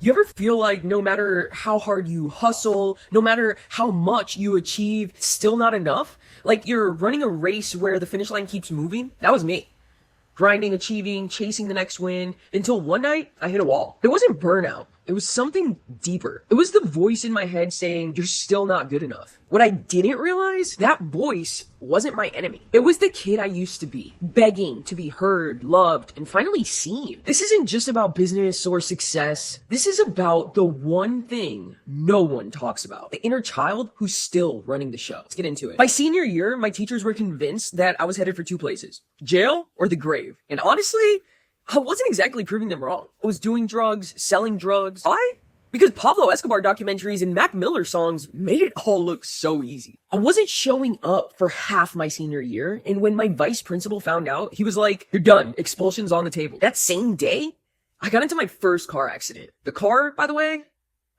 You ever feel like no matter how hard you hustle, no matter how much you achieve, it's still not enough? Like you're running a race where the finish line keeps moving? That was me. Grinding, achieving, chasing the next win, until one night I hit a wall. It wasn't burnout. It was something deeper. It was the voice in my head saying, you're still not good enough. What I didn't realize, that voice wasn't my enemy. It was the kid I used to be, begging to be heard, loved, and finally seen. This isn't just about business or success. This is about the one thing no one talks about. The inner child who's still running the show. Let's get into it. My senior year, my teachers were convinced that I was headed for two places, jail or the grave. And honestly, I wasn't exactly proving them wrong. I was doing drugs, selling drugs. Why? Because Pablo Escobar documentaries and Mac Miller songs made it all look so easy. I wasn't showing up for half my senior year, and when my vice principal found out, he was like, you're done, expulsion's on the table. That same day, I got into my first car accident. The car, by the way,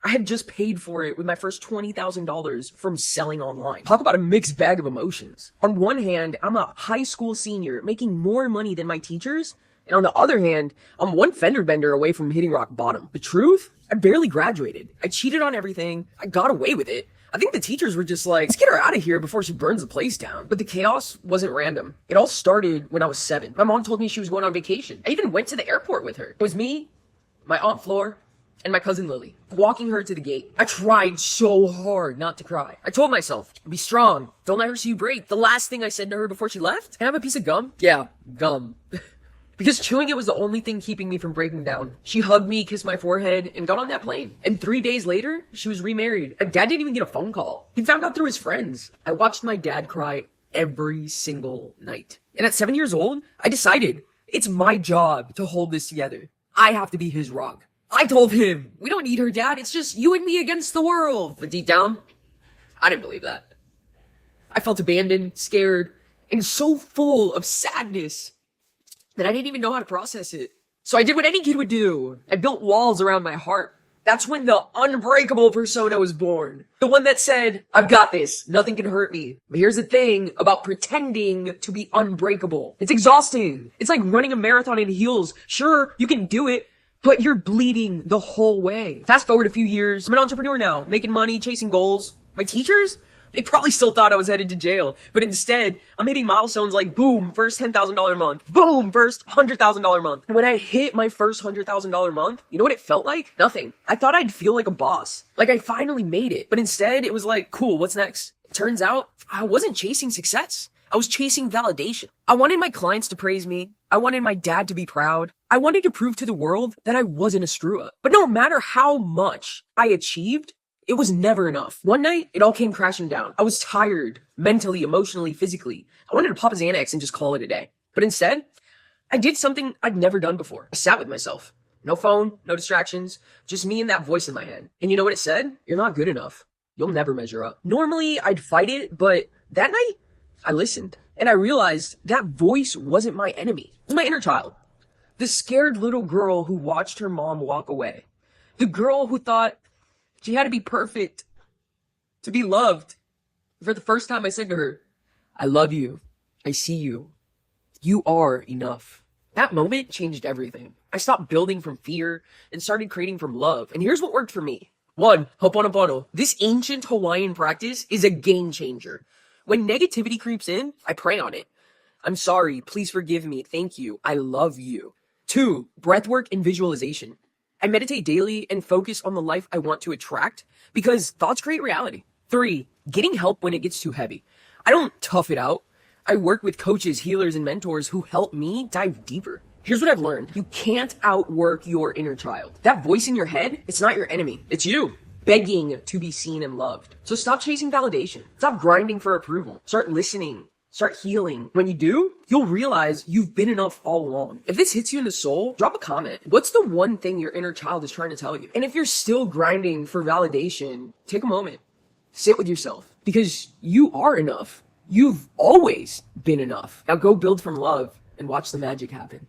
I had just paid for it with my first $20,000 from selling online. Talk about a mixed bag of emotions. On one hand, I'm a high school senior making more money than my teachers, and on the other hand, I'm one fender bender away from hitting rock bottom. The truth? I barely graduated. I cheated on everything. I got away with it. I think the teachers were just like, let's get her out of here before she burns the place down. But the chaos wasn't random. It all started when I was 7. My mom told me she was going on vacation. I even went to the airport with her. It was me, my Aunt Flor, and my cousin Lily, walking her to the gate. I tried so hard not to cry. I told myself, be strong. Don't let her see you break. The last thing I said to her before she left, can I have a piece of gum? Yeah, gum. Because chewing it was the only thing keeping me from breaking down. She hugged me, kissed my forehead, and got on that plane. And 3 days later, she was remarried. And Dad didn't even get a phone call. He found out through his friends. I watched my dad cry every single night. And at 7 years old, I decided it's my job to hold this together. I have to be his rock. I told him, we don't need her, Dad. It's just you and me against the world. But deep down, I didn't believe that. I felt abandoned, scared, and so full of sadness that I didn't even know how to process it. So I did what any kid would do. I built walls around my heart. That's when the unbreakable persona was born. The one that said, I've got this. Nothing can hurt me. But here's the thing about pretending to be unbreakable. It's exhausting. It's like running a marathon in heels. Sure, you can do it, but you're bleeding the whole way. Fast forward a few years. I'm an entrepreneur now, making money, chasing goals. My teachers? They probably still thought I was headed to jail, but instead, I'm hitting milestones like boom, first $10,000 a month, boom, first $100,000 a month. And when I hit my first $100,000 a month, you know what it felt like? Nothing. I thought I'd feel like a boss. Like I finally made it, but instead it was like, cool, what's next? It turns out I wasn't chasing success. I was chasing validation. I wanted my clients to praise me. I wanted my dad to be proud. I wanted to prove to the world that I wasn't a screw up. But no matter how much I achieved, it was never enough. One night, it all came crashing down. I was tired, mentally, emotionally, physically. I wanted to pop a Xanax and just call it a day. But instead, I did something I'd never done before. I sat with myself. No phone, no distractions, just me and that voice in my head. And you know what it said? You're not good enough. You'll never measure up. Normally, I'd fight it, but that night, I listened. And I realized that voice wasn't my enemy. It was my inner child. The scared little girl who watched her mom walk away. The girl who thought she had to be perfect to be loved. For the first time, I said to her, I love you. I see you. You are enough. That moment changed everything. I stopped building from fear and started creating from love. And here's what worked for me. 1, Ho'oponopono. This ancient Hawaiian practice is a game changer. When negativity creeps in, I pray on it. I'm sorry. Please forgive me. Thank you. I love you. 2, breathwork and visualization. I meditate daily and focus on the life I want to attract because thoughts create reality. 3, getting help when it gets too heavy. I don't tough it out. I work with coaches, healers, and mentors who help me dive deeper. Here's what I've learned. You can't outwork your inner child. That voice in your head, it's not your enemy. It's you, begging to be seen and loved. So stop chasing validation. Stop grinding for approval. Start listening. Start healing. When you do, you'll realize you've been enough all along. If this hits you in the soul, drop a comment. What's the one thing your inner child is trying to tell you? And if you're still grinding for validation, take a moment. Sit with yourself because you are enough. You've always been enough. Now go build from love and watch the magic happen.